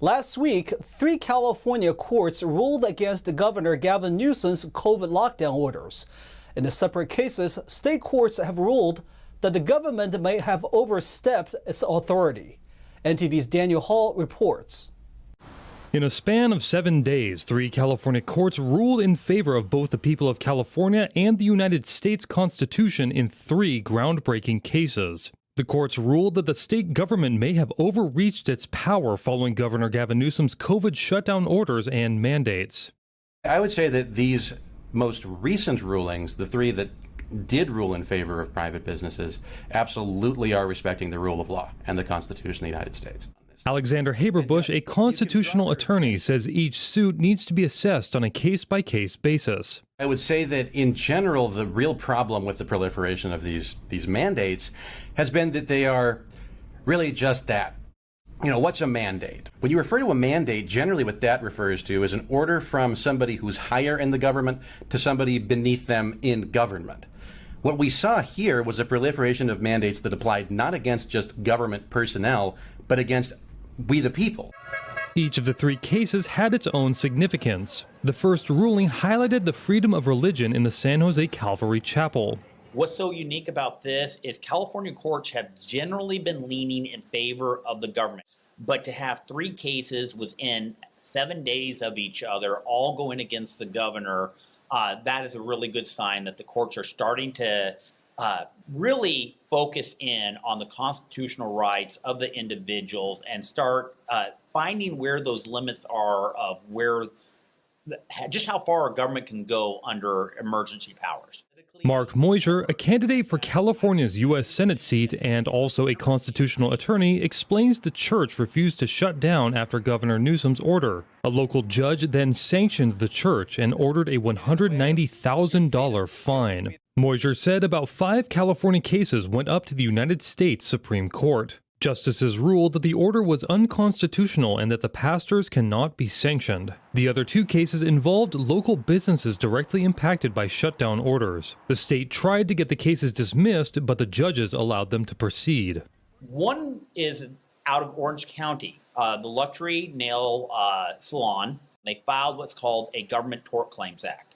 Last week, 3 California courts ruled against Governor Gavin Newsom's COVID lockdown orders. In the separate cases, state courts have ruled that the government may have overstepped its authority. NTD's Daniel Hall reports. In a span of 7 days, 3 California courts ruled in favor of both the people of California and the United States Constitution in 3 groundbreaking cases. The courts ruled that the state government may have overreached its power following Governor Gavin Newsom's COVID shutdown orders and mandates. I would say that these most recent rulings, the 3 that did rule in favor of private businesses, absolutely are respecting the rule of law and the Constitution of the United States. Alexander Haberbush, a constitutional attorney, says each suit needs to be assessed on a case-by-case basis. I would say that in general, the real problem with the proliferation of these mandates has been that they are really just that. You know, what's a mandate? When you refer to a mandate, generally what that refers to is an order from somebody who's higher in the government to somebody beneath them in government. What we saw here was a proliferation of mandates that applied not against just government personnel, but against we the people. Each of the 3 cases had its own significance. The first ruling highlighted the freedom of religion in the San Jose Calvary Chapel. What's so unique about this is California courts have generally been leaning in favor of the government. But to have 3 cases within 7 days of each other, all going against the governor, that is a really good sign that the courts are starting to really focus in on the constitutional rights of the individuals and start finding where those limits are of where, just how far a government can go under emergency powers. Mark Moiser, a candidate for California's U.S. Senate seat and also a constitutional attorney, explains the church refused to shut down after Governor Newsom's order. A local judge then sanctioned the church and ordered a $190,000 fine. Moiser said about 5 California cases went up to the United States Supreme Court. Justices ruled that the order was unconstitutional and that the pastors cannot be sanctioned. The other 2 cases involved local businesses directly impacted by shutdown orders. The state tried to get the cases dismissed, but the judges allowed them to proceed. One is out of Orange County, the luxury nail salon. They filed what's called a Government Tort Claims Act,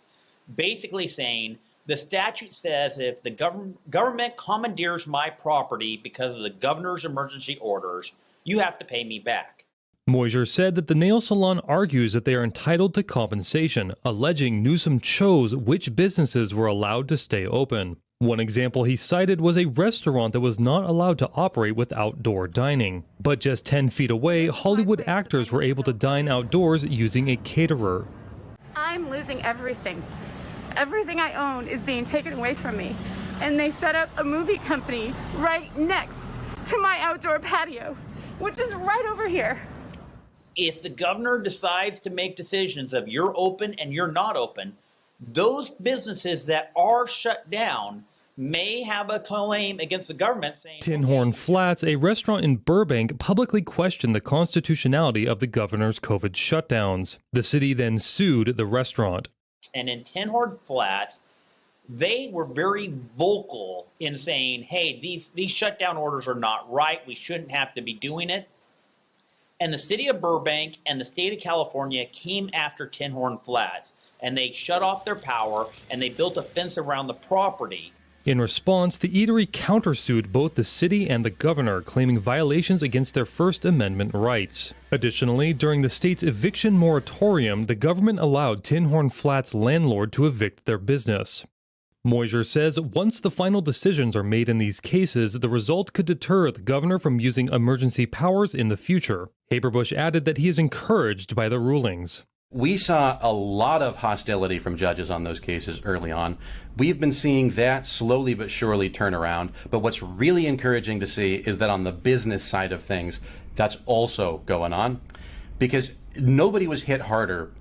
basically saying, the statute says if the government commandeers my property because of the governor's emergency orders, you have to pay me back. Moiser said that the nail salon argues that they are entitled to compensation, alleging Newsom chose which businesses were allowed to stay open. One example he cited was a restaurant that was not allowed to operate with outdoor dining. But just 10 feet away, Hollywood actors were able to dine outdoors using a caterer. I'm losing everything. Everything I own is being taken away from me. And they set up a movie company right next to my outdoor patio, which is right over here. If the governor decides to make decisions of you're open and you're not open, those businesses that are shut down may have a claim against the government saying... Tin Horn Flats, a restaurant in Burbank, publicly questioned the constitutionality of the governor's COVID shutdowns. The city then sued the restaurant. And in Tin Horn Flats, they were very vocal in saying, hey, these shutdown orders are not right. We shouldn't have to be doing it. And the city of Burbank and the state of California came after Tin Horn Flats, and they shut off their power, and they built a fence around the property. In response, the eatery countersued both the city and the governor, claiming violations against their First Amendment rights. Additionally, during the state's eviction moratorium, the government allowed Tin Horn Flats' landlord to evict their business. Moiser says once the final decisions are made in these cases, the result could deter the governor from using emergency powers in the future. Haberbush added that he is encouraged by the rulings. We saw a lot of hostility from judges on those cases early on. We've been seeing that slowly but surely turn around. But what's really encouraging to see is that on the business side of things, that's also going on, because nobody was hit harder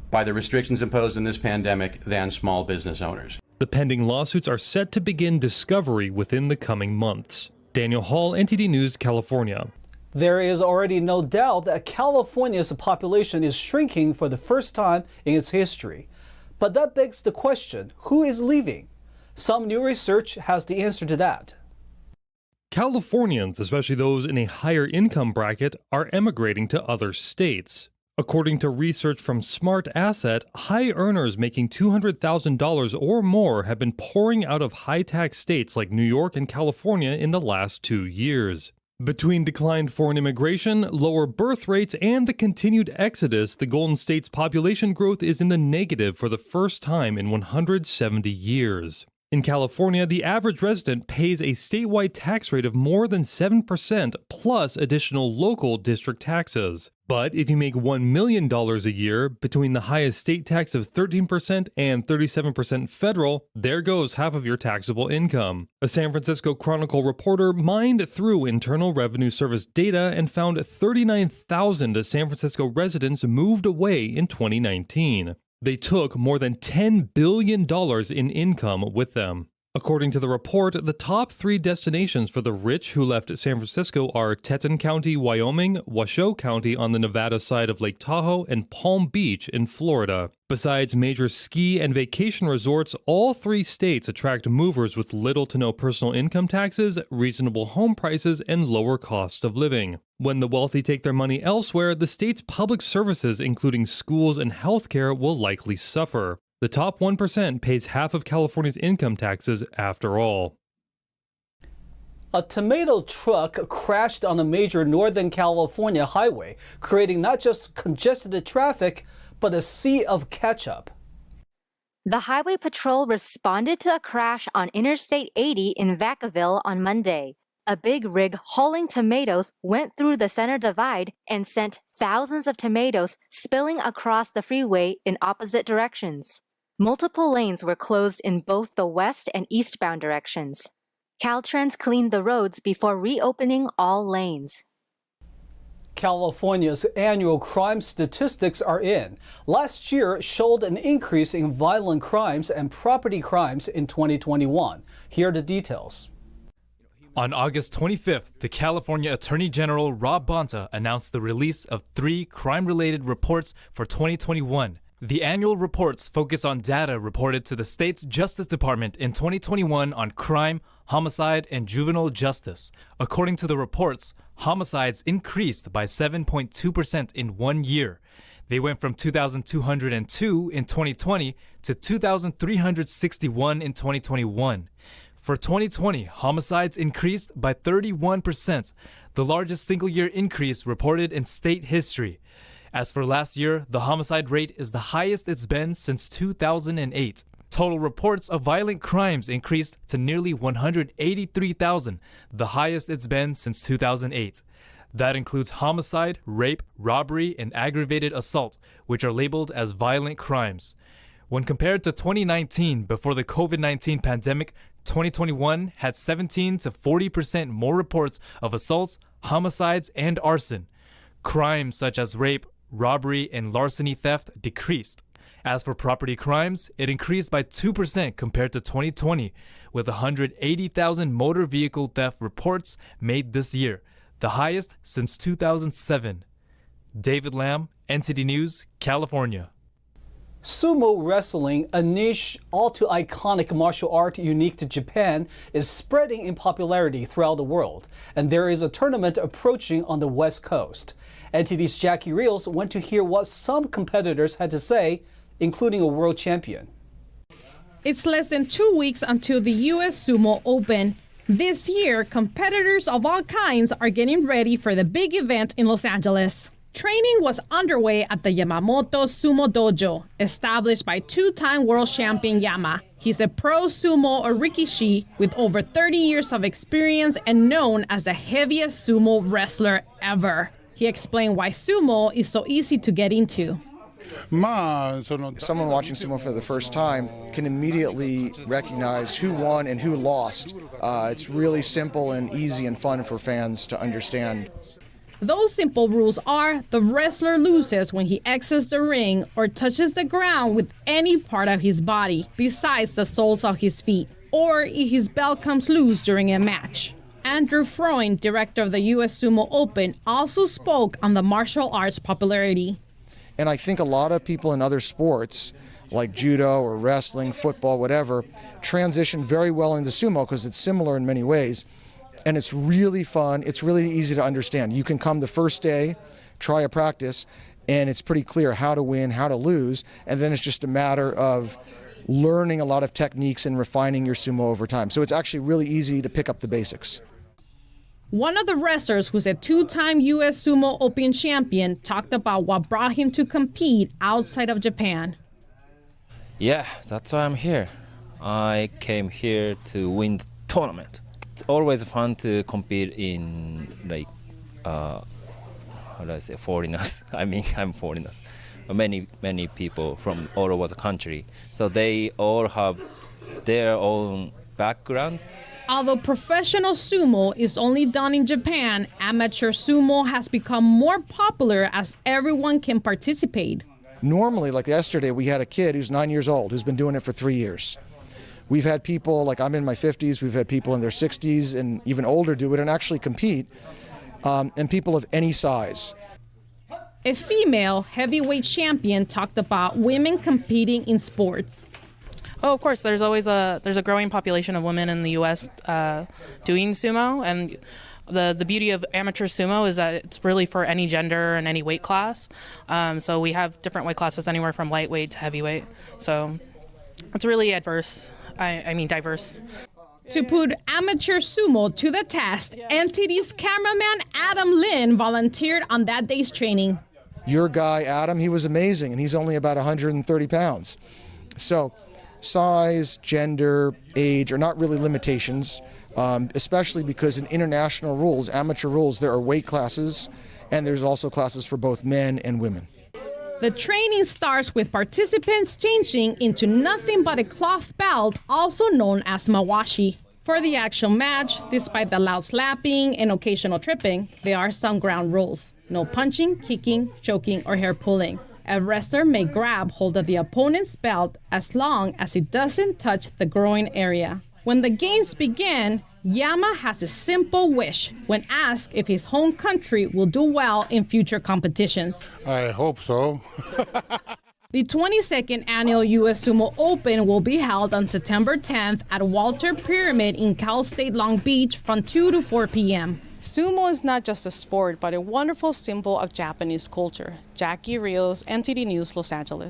by the restrictions imposed in this pandemic than small business owners. The pending lawsuits are set to begin discovery within the coming months. Daniel Hall, NTD News, California. There is already no doubt that California's population is shrinking for the first time in its history. But that begs the question, who is leaving? Some new research has the answer to that. Californians, especially those in a higher income bracket, are emigrating to other states. According to research from Smart Asset, high earners making $200,000 or more have been pouring out of high-tax states like New York and California in the last 2 years. Between declined foreign immigration, lower birth rates, and the continued exodus, the Golden State's population growth is in the negative for the first time in 170 years. In California, the average resident pays a statewide tax rate of more than 7% plus additional local district taxes. But if you make $1 million a year, between the highest state tax of 13% and 37% federal, there goes half of your taxable income. A San Francisco Chronicle reporter mined through Internal Revenue Service data and found 39,000 San Francisco residents moved away in 2019. They took more than $10 billion in income with them. According to the report, the top 3 destinations for the rich who left San Francisco are Teton County, Wyoming, Washoe County on the Nevada side of Lake Tahoe, and Palm Beach in Florida. Besides major ski and vacation resorts, all 3 states attract movers with little to no personal income taxes, reasonable home prices, and lower cost of living. When the wealthy take their money elsewhere, the state's public services, including schools and healthcare, will likely suffer. The top 1% pays half of California's income taxes after all. A tomato truck crashed on a major Northern California highway, creating not just congested traffic, but a sea of ketchup. The Highway Patrol responded to a crash on Interstate 80 in Vacaville on Monday. A big rig hauling tomatoes went through the center divide and sent thousands of tomatoes spilling across the freeway in opposite directions. Multiple lanes were closed in both the west and eastbound directions. Caltrans cleaned the roads before reopening all lanes. California's annual crime statistics are in. Last year showed an increase in violent crimes and property crimes in 2021. Here are the details. On August 25th, the California Attorney General Rob Bonta announced the release of 3 crime-related reports for 2021. The annual reports focus on data reported to the state's Justice Department in 2021 on crime, homicide, and juvenile justice. According to the reports, homicides increased by 7.2% in 1 year. They went from 2,202 in 2020 to 2,361 in 2021. For 2020, homicides increased by 31%, the largest single-year increase reported in state history. As for last year, the homicide rate is the highest it's been since 2008. Total reports of violent crimes increased to nearly 183,000, the highest it's been since 2008. That includes homicide, rape, robbery, and aggravated assault, which are labeled as violent crimes. When compared to 2019, before the COVID-19 pandemic, 2021 had 17 to 40% more reports of assaults, homicides, and arson. Crimes such as rape, robbery, and larceny theft decreased. As for property crimes, it increased by 2% compared to 2020, with 180,000 motor vehicle theft reports made this year, the highest since 2007. David Lamb, NTD News, California. Sumo wrestling, a niche, all too iconic martial art unique to Japan, is spreading in popularity throughout the world, and there is a tournament approaching on the West Coast. NTD's Jackie Reels went to hear what some competitors had to say, including a world champion. It's less than 2 weeks until the U.S. Sumo Open. This year, competitors of all kinds are getting ready for the big event in Los Angeles. Training was underway at the Yamamoto Sumo Dojo, established by 2-time world champion Yama. He's a pro sumo or rikishi with over 30 years of experience and known as the heaviest sumo wrestler ever. He explained why sumo is so easy to get into. Someone watching sumo for the first time can immediately recognize who won and who lost. It's really simple and easy and fun for fans to understand. Those simple rules are: the wrestler loses when he exits the ring or touches the ground with any part of his body besides the soles of his feet, or if his belt comes loose during a match. Andrew Freund, director of the U.S. Sumo Open, also spoke on the martial arts popularity. And I think a lot of people in other sports, like judo or wrestling, football, whatever, transition very well into sumo because it's similar in many ways. and it's really fun. It's really easy to understand. You can come the first day, try a practice, and it's pretty clear how to win, how to lose, and then it's just a matter of learning a lot of techniques and refining your sumo over time. So it's actually really easy to pick up the basics. One of the wrestlers, who's a two-time U.S. Sumo Open champion, talked about what brought him to compete outside of Japan. Yeah, that's why I'm here. I came here to win the tournament. It's always fun to compete in, like, how do I say, foreigners. I mean, I'm foreigners. Many people from all over the country. So they all have their own background. Although professional sumo is only done in Japan, amateur sumo has become more popular as everyone can participate. Normally, like yesterday, we had a kid who's 9 years old who's been doing it for 3 years. We've had people, like I'm in my 50s, we've had people in their 60s and even older do it and actually compete, and people of any size. A female heavyweight champion talked about women competing in sports. Oh, of course. There's a growing population of women in the U.S. Doing sumo, and the beauty of amateur sumo is that it's really for any gender and any weight class. So we have different weight classes anywhere from lightweight to heavyweight. So it's really diverse. To put amateur sumo to the test, NTD's cameraman Adam Lin volunteered on that day's training. Your guy, Adam, he was amazing, and he's only about 130 pounds. So size, gender, age are not really limitations, especially because in international rules, amateur rules, there are weight classes, and there's also classes for both men and women. The training starts with participants changing into nothing but a cloth belt, also known as mawashi. For the actual match, despite the loud slapping and occasional tripping, there are some ground rules. No punching, kicking, choking, or hair pulling. A wrestler may grab hold of the opponent's belt as long as it doesn't touch the groin area. When the games begin, Yama has a simple wish when asked if his home country will do well in future competitions. I hope so. The 22nd annual U.S. Sumo Open will be held on September 10th at Walter Pyramid in Cal State Long Beach from 2 to 4 p.m. Sumo is not just a sport, but a wonderful symbol of Japanese culture. Jackie Rios, NTD News, Los Angeles.